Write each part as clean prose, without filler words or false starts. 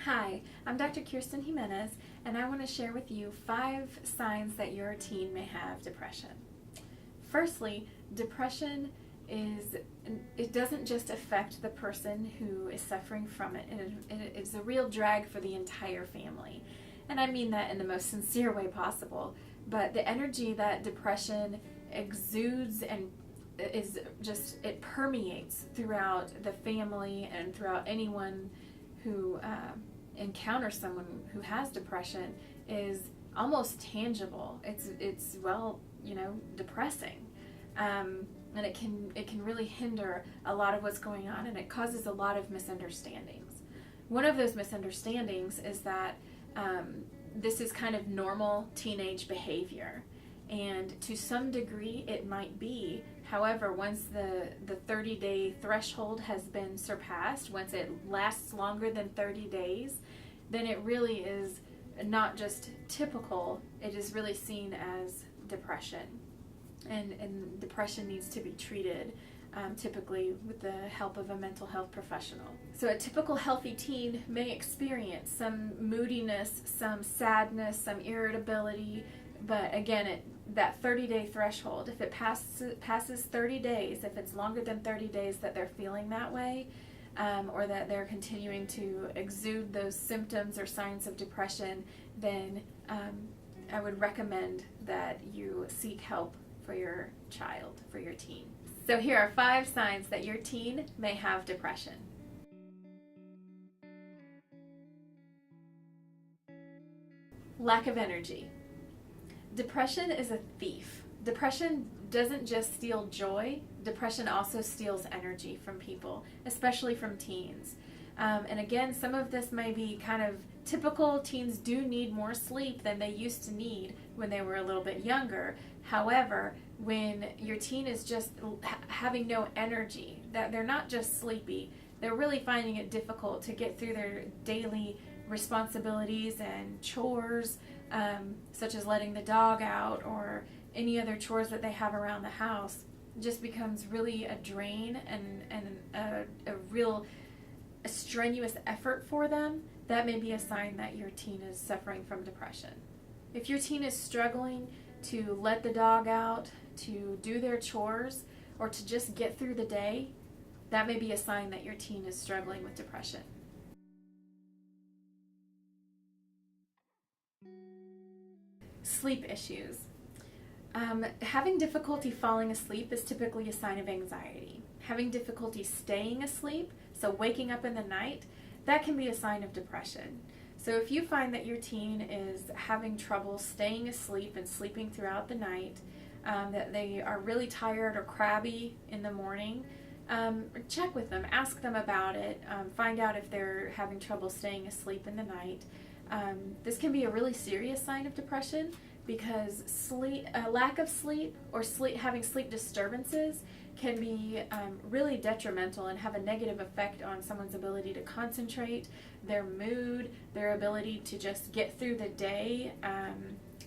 Hi, I'm Dr. Kirsten Jimenez, and I want to share with you 5 signs that your teen may have depression. Firstly, depression it doesn't just affect the person who is suffering from it. It's a real drag for the entire family. And I mean that in the most sincere way possible. But the energy that depression exudes and it permeates throughout the family and throughout anyone who encounters someone who has depression is almost tangible. It's depressing, and it can really hinder a lot of what's going on, and it causes a lot of misunderstandings. One of those misunderstandings is that this is kind of normal teenage behavior, and to some degree it might be. However, once the 30-day threshold has been surpassed, once it lasts longer than 30 days, then it really is not just typical, it is really seen as depression. And depression needs to be treated typically with the help of a mental health professional. So a typical healthy teen may experience some moodiness, some sadness, some irritability, but again, that 30-day threshold, if it passes 30 days, if it's longer than 30 days that they're feeling that way, or that they're continuing to exude those symptoms or signs of depression, then I would recommend that you seek help for your child, for your teen. So here are 5 signs that your teen may have depression. Lack of energy. Depression is a thief. Depression doesn't just steal joy, depression also steals energy from people, especially from teens. And again, some of this may be kind of typical. Teens do need more sleep than they used to need when they were a little bit younger. However, when your teen is just having no energy, that they're not just sleepy, they're really finding it difficult to get through their daily responsibilities and chores, such as letting the dog out or any other chores that they have around the house, just becomes really a drain and a real strenuous effort for them. That may be a sign that your teen is suffering from depression. If your teen is struggling to let the dog out, to do their chores, or to just get through the day, that may be a sign that your teen is struggling with depression. Sleep issues. Having difficulty falling asleep is typically a sign of anxiety. Having difficulty staying asleep, so waking up in the night, that can be a sign of depression. So if you find that your teen is having trouble staying asleep and sleeping throughout the night, that they are really tired or crabby in the morning, check with them, ask them about it, find out if they're having trouble staying asleep in the night. This can be a really serious sign of depression, because lack of sleep or having sleep disturbances can be really detrimental and have a negative effect on someone's ability to concentrate, their mood, their ability to just get through the day,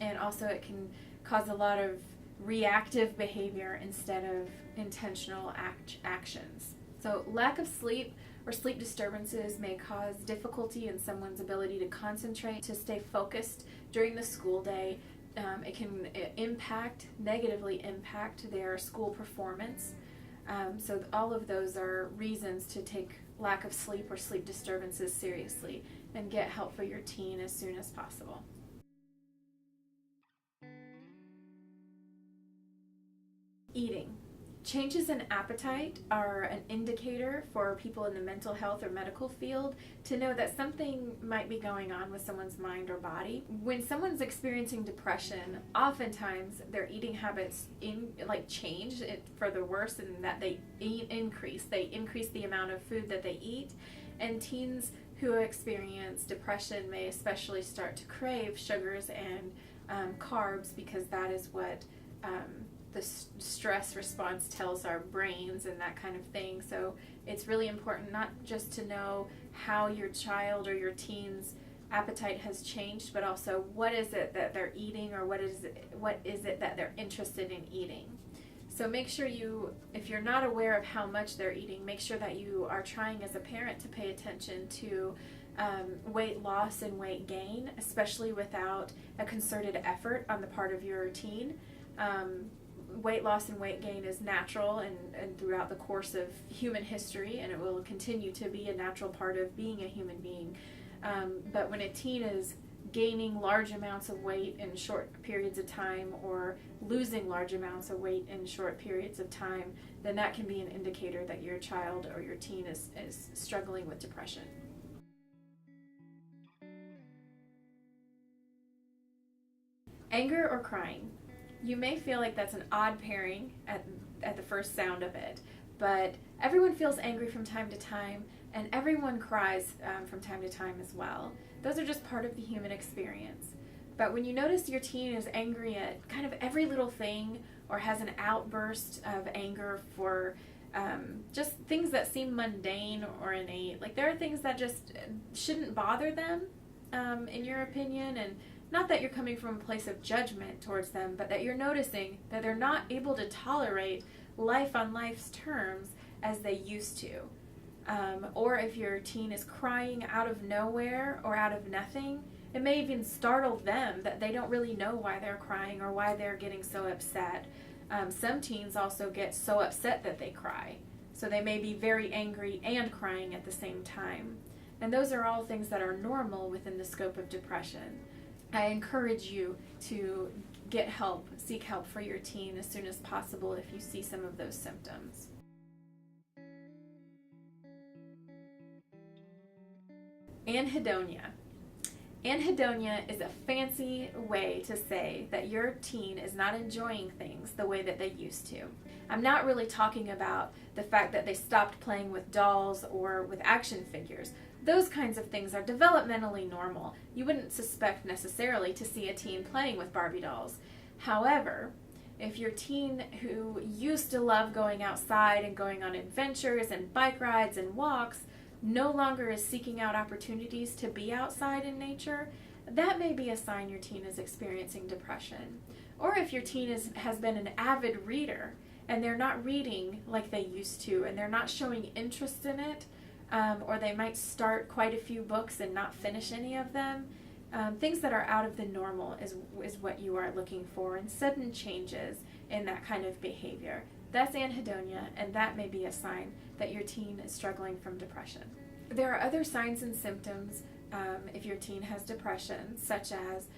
and also it can cause a lot of reactive behavior instead of intentional actions. So lack of sleep or sleep disturbances may cause difficulty in someone's ability to concentrate, to stay focused during the school day. It can negatively impact their school performance. So all of those are reasons to take lack of sleep or sleep disturbances seriously and get help for your teen as soon as possible. Eating. Changes in appetite are an indicator for people in the mental health or medical field to know that something might be going on with someone's mind or body. When someone's experiencing depression, oftentimes their eating habits change for the worse, in that they increase the amount of food that they eat. And teens who experience depression may especially start to crave sugars and carbs, because that is what the stress response tells our brains and that kind of thing. So it's really important not just to know how your child or your teen's appetite has changed, but also what is it that they're eating, or what is it that they're interested in eating. So make sure if you're not aware of how much they're eating, make sure that you are trying as a parent to pay attention to weight loss and weight gain, especially without a concerted effort on the part of your teen. Weight loss and weight gain is natural and throughout the course of human history, and it will continue to be a natural part of being a human being. But when a teen is gaining large amounts of weight in short periods of time or losing large amounts of weight in short periods of time, then that can be an indicator that your child or your teen is struggling with depression. Anger or crying. You may feel like that's an odd pairing at the first sound of it, but everyone feels angry from time to time, and everyone cries from time to time as well. Those are just part of the human experience. But when you notice your teen is angry at kind of every little thing or has an outburst of anger for just things that seem mundane or innate, like there are things that just shouldn't bother them, in your opinion, and not that you're coming from a place of judgment towards them, but that you're noticing that they're not able to tolerate life on life's terms as they used to. Or if your teen is crying out of nowhere or out of nothing, it may even startle them that they don't really know why they're crying or why they're getting so upset. Some teens also get so upset that they cry. So they may be very angry and crying at the same time. And those are all things that are normal within the scope of depression. I encourage you to get help, seek help for your teen as soon as possible if you see some of those symptoms. Anhedonia. Anhedonia is a fancy way to say that your teen is not enjoying things the way that they used to. I'm not really talking about the fact that they stopped playing with dolls or with action figures. Those kinds of things are developmentally normal. You wouldn't suspect necessarily to see a teen playing with Barbie dolls. However, if your teen who used to love going outside and going on adventures and bike rides and walks no longer is seeking out opportunities to be outside in nature, that may be a sign your teen is experiencing depression. Or if your teen has been an avid reader and they're not reading like they used to and they're not showing interest in it, or they might start quite a few books and not finish any of them, things that are out of the normal is what you are looking for, and sudden changes in that kind of behavior. That's anhedonia, and that may be a sign that your teen is struggling from depression. There are other signs and symptoms if your teen has depression, such as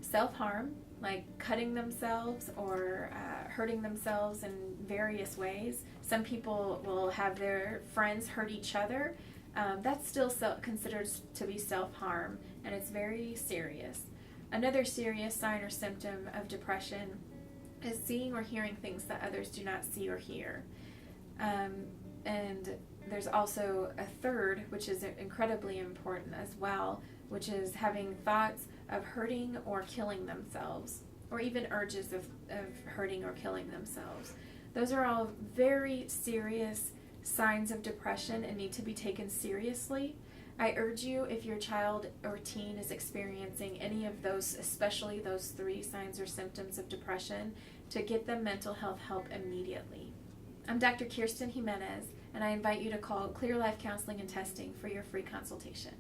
self-harm, like cutting themselves or hurting themselves in various ways. Some people will have their friends hurt each other. That's still considered to be self-harm, and it's very serious. Another serious sign or symptom of depression is seeing or hearing things that others do not see or hear. And there's also a third, which is incredibly important as well, which is having thoughts of hurting or killing themselves, or even urges of hurting or killing themselves. Those are all very serious signs of depression and need to be taken seriously. I urge you, if your child or teen is experiencing any of those, especially those 3 signs or symptoms of depression, to get them mental health help immediately. I'm Dr. Kirsten Jimenez, and I invite you to call Clear Life Counseling and Testing for your free consultation.